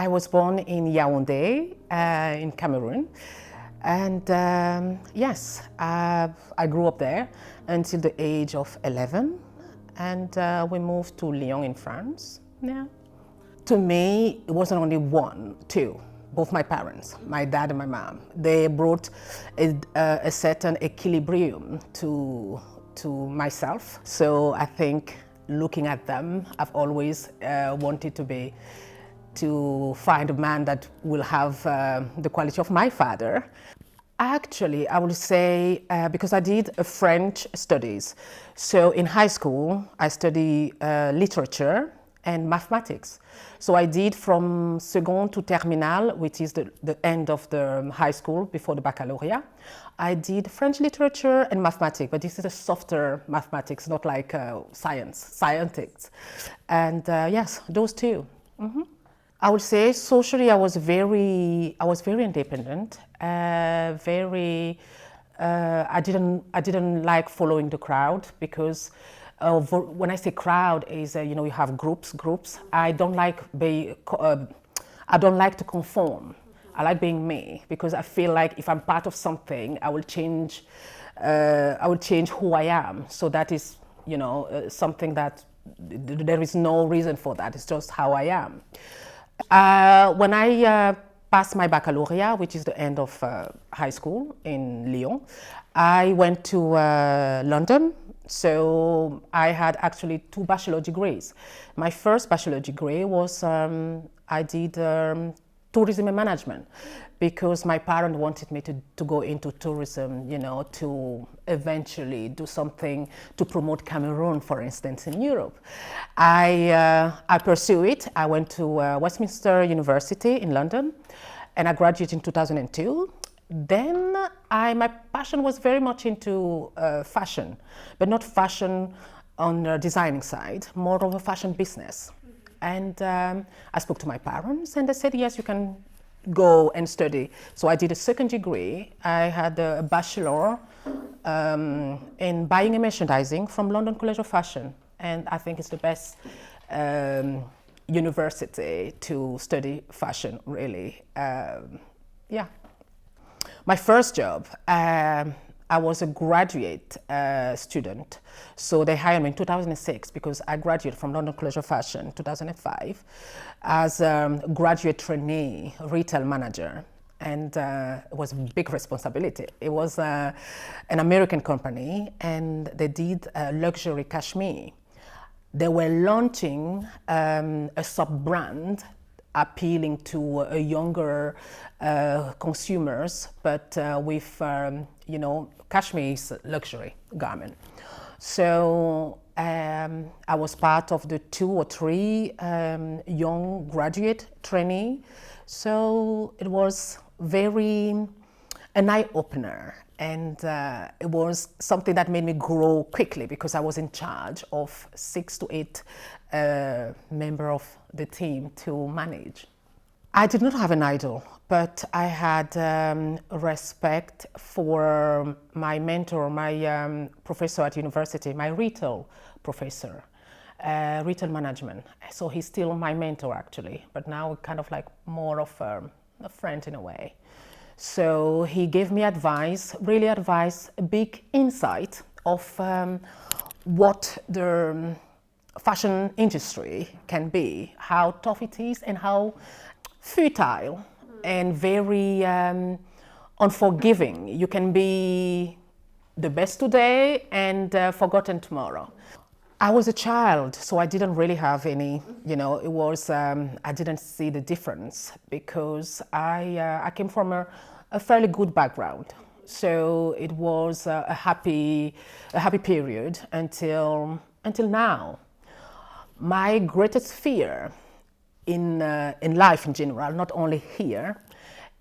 I was born in Yaoundé, in Cameroon. And yes, I grew up there until the age of 11. And we moved to Lyon in France. Yeah. To me, it wasn't only one, two. Both my parents, my dad and my mom, they brought a certain equilibrium to myself. So I think looking at them, I've always wanted to find a man that will have the quality of my father. Actually, I would say because I did French studies. So in high school, I studied literature and mathematics. So I did from second to terminal, which is the end of the high school before the baccalaureate. I did French literature and mathematics, but this is a softer mathematics, not like scientists. And yes, those two. Mm-hmm. I would say socially I was very independent. I didn't like following the crowd because when I say crowd is you have groups. I don't like to conform. I like being me because I feel like if I'm part of something, I will change who I am. So that is something that there is no reason for that. It's just how I am. When I passed my baccalaureate, which is the end of high school in Lyon, I went to London. So I had actually 2 bachelor degrees. My first bachelor degree was I did tourism and management because my parents wanted me to go into tourism, to eventually do something to promote Cameroon, for instance, in Europe. I pursued it. I went to Westminster University in London and I graduated in 2002. Then my passion was very much into fashion, but not fashion on the designing side, more of a fashion business. And I spoke to my parents and they said, yes, you can go and study. So I did a second degree. I had a bachelor in buying and merchandising from London College of Fashion. And I think it's the best university to study fashion, really. Yeah. My first job, I was a graduate student. So they hired me in 2006 because I graduated from London College of Fashion in 2005 as a graduate trainee retail manager. And it was a big responsibility. It was an American company and they did luxury cashmere. They were launching a sub-brand appealing to a younger consumers, but with, cashmere is luxury garment. So I was part of the 2 or 3 young graduate trainee. So it was an eye-opener. And it was something that made me grow quickly because I was in charge of 6 to 8 members of the team to manage. I did not have an idol, but I had respect for my mentor, my professor at university, my retail professor, retail management. So he's still my mentor actually, but now kind of like more of a friend in a way. So he gave me advice, a big insight of what the fashion industry can be, how tough it is and how futile and very unforgiving. You can be the best today and forgotten tomorrow. I was a child, so I didn't really have any, it was, I didn't see the difference because I came from a fairly good background. So it was a happy period until now. My greatest fear in life in general, not only here,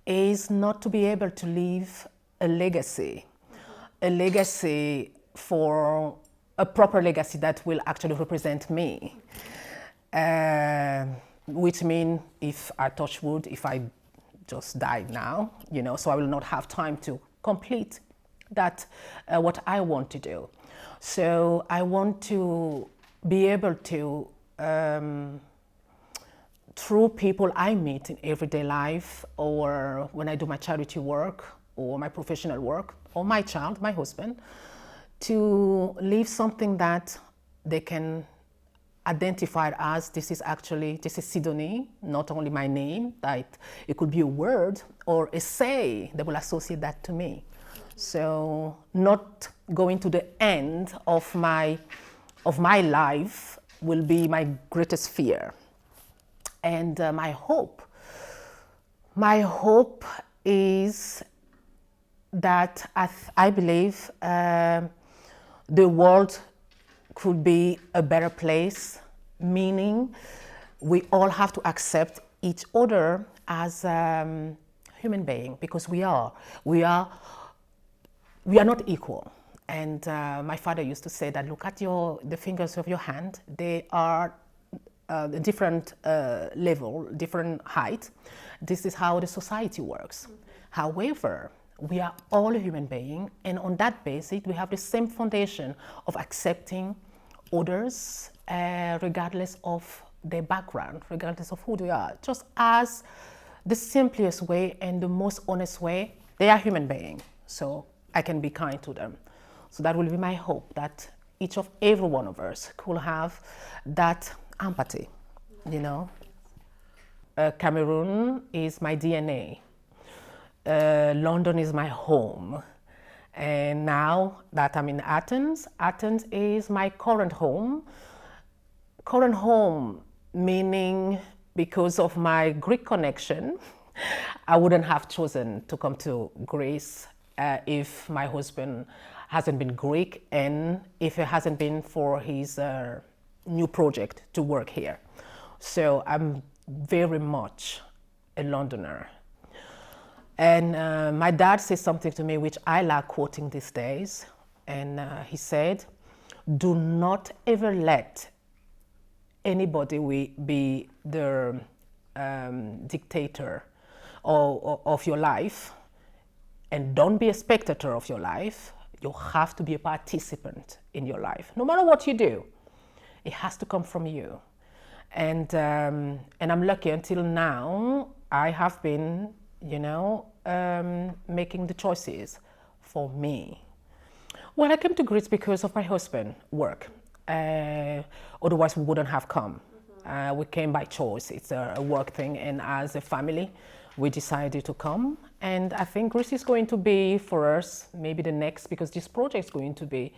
is not to be able to leave a legacy for a proper legacy that will actually represent me. Which means if I touch wood, if I just die now, so I will not have time to complete that, what I want to do. So I want to be able to through people I meet in everyday life, or when I do my charity work or my professional work, or my child, my husband, to leave something that they can identify as this is Sidonie, not only my name, that it could be a word or a say, they will associate that to me. So not going to the end of my life will be my greatest fear. And my hope is that I believe the world could be a better place, meaning we all have to accept each other as human being, because we are not equal. And my father used to say that, look at the fingers of your hand, they are different level, different height. This is how the society works. However, we are all a human being, and on that basis, we have the same foundation of accepting others, regardless of their background, regardless of who they are. Just as the simplest way and the most honest way, they are human beings, so I can be kind to them. So that will be my hope, that every one of us could have that empathy, you know. Cameroon is my DNA. London is my home. And now that I'm in Athens, Athens is my current home. Current home meaning, because of my Greek connection, I wouldn't have chosen to come to Greece if my husband hasn't been Greek, and if it hasn't been for his new project to work here. So I'm very much a Londoner. And my dad says something to me which I like quoting these days, and he said, do not ever let anybody be the dictator of your life, and don't be a spectator of your life. You have to be a participant in your life. No matter what you do, it has to come from you. And I'm lucky, until now, I have been, making the choices for me. Well, I came to Greece because of my husband's work. Otherwise, we wouldn't have come. We came by choice. It's a work thing, and as a family, we decided to come. And I think Greece is going to be for us maybe the next, because this project is going to be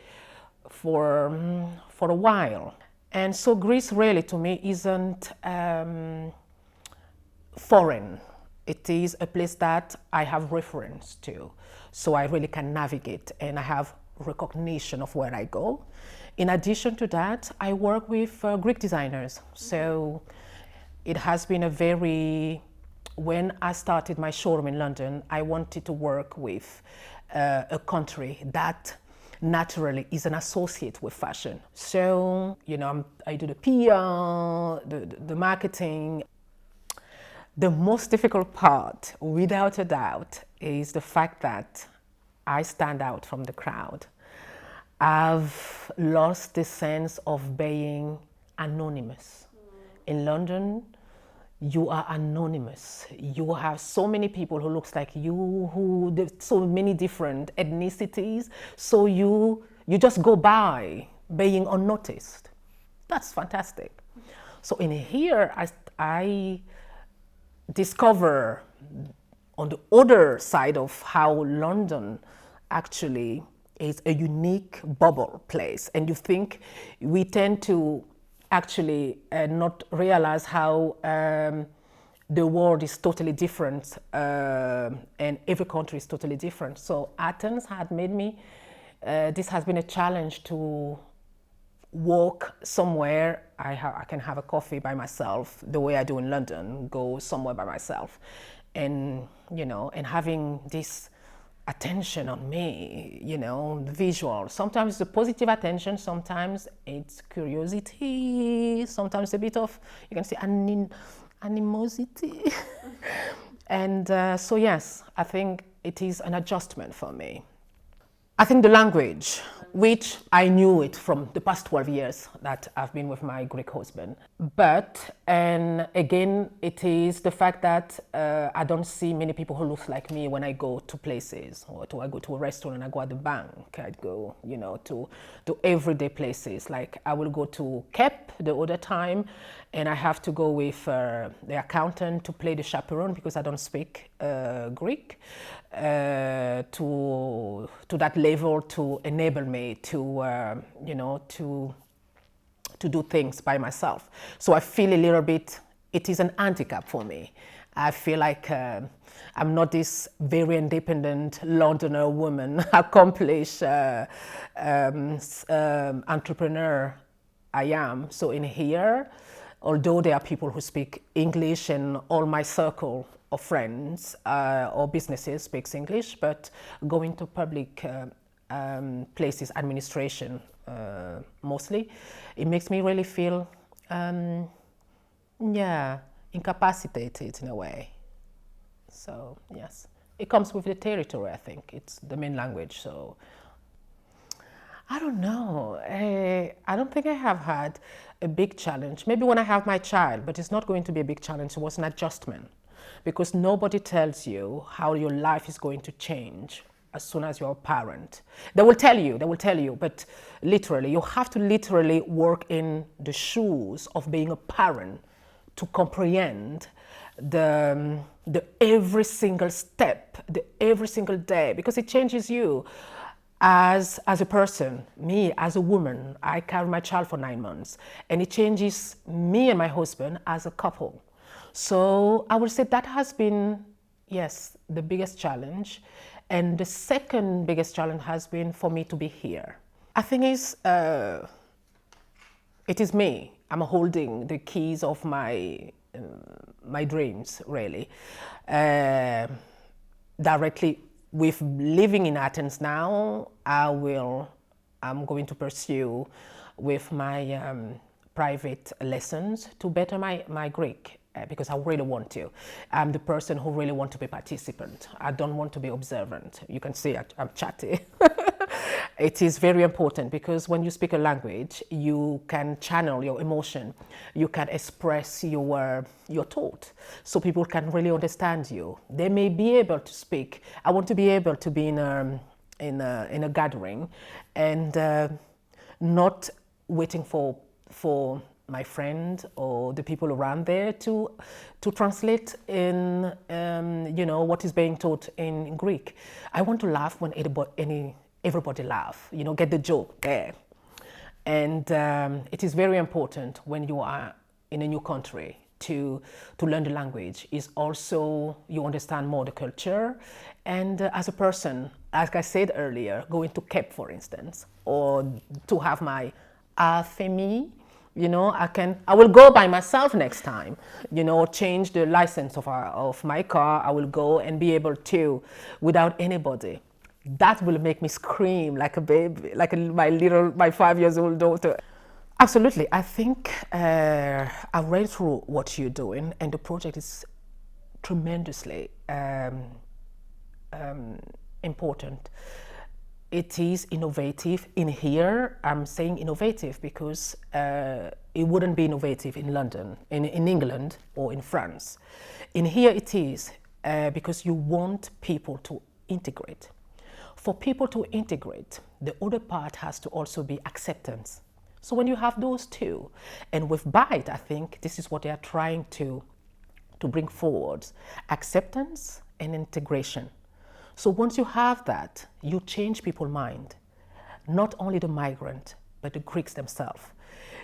for a while. And so Greece really, to me, isn't foreign. It is a place that I have reference to, so I really can navigate, and I have recognition of where I go. In addition to that, I work with Greek designers. So it has been when I started my showroom in London, I wanted to work with a country that naturally is an associate with fashion. So, I do the PR, the marketing. The most difficult part, without a doubt, is the fact that I stand out from the crowd. I've lost the sense of being anonymous. In London, you are anonymous. You have so many people who looks like you, so many different ethnicities, so you just go by being unnoticed. That's fantastic. So in here, I discover on the other side of how London actually is a unique bubble place. And you think we tend to actually not realize how the world is totally different, and every country is totally different. So Athens had made me, this has been a challenge to walk somewhere. I can have a coffee by myself the way I do in London, go somewhere by myself, and and having this attention on me, the visual. Sometimes the positive attention, sometimes it's curiosity, sometimes a bit of, you can say, animosity. And so yes, I think it is an adjustment for me. I think the language, which I knew it from the past 12 years that I've been with my Greek husband, but And again, it is the fact that I don't see many people who look like me when I go to places, or I go to a restaurant, I go at the bank, I go, to everyday places. Like I will go to KEP the other time, and I have to go with the accountant to play the chaperone because I don't speak Greek to that level to enable me to, to do things by myself. So I feel a little bit, it is an handicap for me. I feel like I'm not this very independent Londoner woman, accomplished entrepreneur I am. So in here, although there are people who speak English and all my circle of friends or businesses speaks English, but going to public places, administration mostly, it makes me really feel, incapacitated in a way. So yes, it comes with the territory, I think. It's the main language, so I don't know. I don't think I have had a big challenge. Maybe when I have my child, but it's not going to be a big challenge. It was an adjustment because nobody tells you how your life is going to change as soon as you're a parent. They will tell you, but literally, you have to literally work in the shoes of being a parent to comprehend the every single step, the every single day, because it changes you as a person. Me as a woman, I carried my child for 9 months, and it changes me and my husband as a couple. So I would say that has been, yes, the biggest challenge. And the second biggest challenge has been for me to be here. I think it is me. I'm holding the keys of my dreams, really. Directly with living in Athens now, I'm going to pursue with my private lessons to better my Greek. Because I really want to. I'm the person who really want to be participant. I don't want to be observant. You can see I'm chatty. It is very important because when you speak a language, you can channel your emotion. You can express your thought, so people can really understand you. They may be able to speak. I want to be able to be in a gathering and not waiting for my friend or the people around there to translate in what is being taught in Greek. I want to laugh when everybody laugh, get the joke there. And it is very important when you are in a new country to learn the language. Is also you understand more the culture, and as a person, like I said earlier, going to KEP, for instance, or to have my famille. I will go by myself next time, change the license of my car. I will go and be able to, without anybody. That will make me scream like a baby, like my 5-year-old daughter. Absolutely. I think I read through what you're doing, and the project is tremendously important. It is innovative. In here, I'm saying innovative because it wouldn't be innovative in London, in England, or in France. In here it is because you want people to integrate. For people to integrate, the other part has to also be acceptance. So when you have those two, and with BITE, I think this is what they are trying to bring forward, acceptance and integration. So once you have that, you change people's mind, not only the migrant, but the Greeks themselves.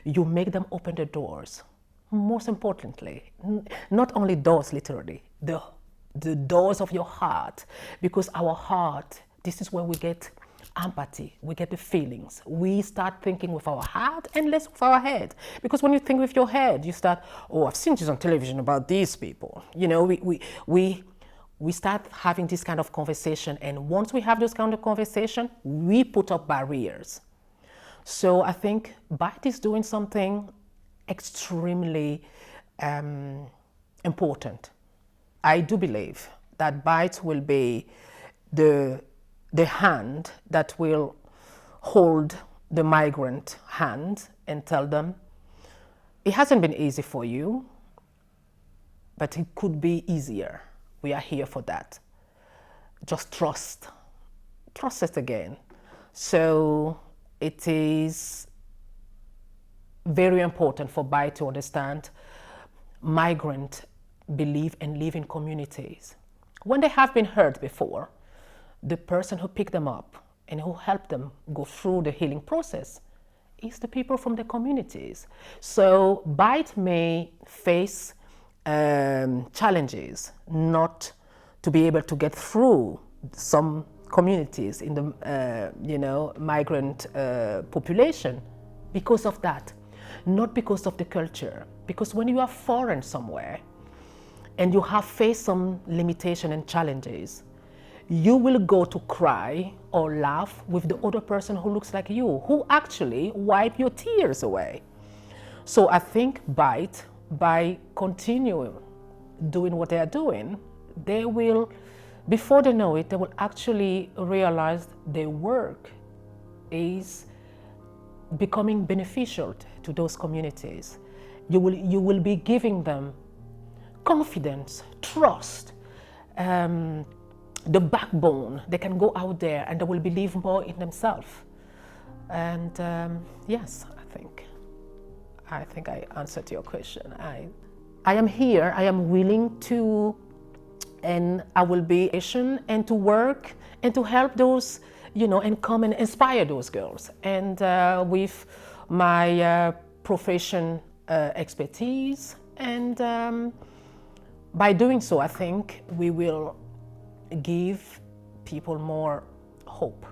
You make them open the doors. Most importantly, not only doors literally, the doors of your heart, because our heart, this is where we get empathy, we get the feelings. We start thinking with our heart and less with our head. Because when you think with your head, you start, oh, I've seen this on television about these people. We start having this kind of conversation, and once we have this kind of conversation, we put up barriers. So I think BITE is doing something extremely important. I do believe that BITE will be the hand that will hold the migrant hand and tell them, It hasn't been easy for you, but it could be easier. We are here for that. Just trust. Trust it again. So it is very important for BITE to understand migrants believe and live in communities. When they have been hurt before, the person who picked them up and who helped them go through the healing process is the people from the communities. So BITE may face challenges not to be able to get through some communities in the migrant population because of that, not because of the culture. Because when you are foreign somewhere and you have faced some limitation and challenges, you will go to cry or laugh with the other person who looks like you, who actually wipe your tears away. So I think BITE, by continuing doing what they are doing, they will, before they know it, they will actually realize their work is becoming beneficial to those communities. You will be giving them confidence, trust, the backbone. They can go out there and they will believe more in themselves. And yes, I think I answered your question. I am here, I am willing to, and I will be patient and to work and to help those, and come and inspire those girls. And with my profession expertise, and by doing so, I think we will give people more hope.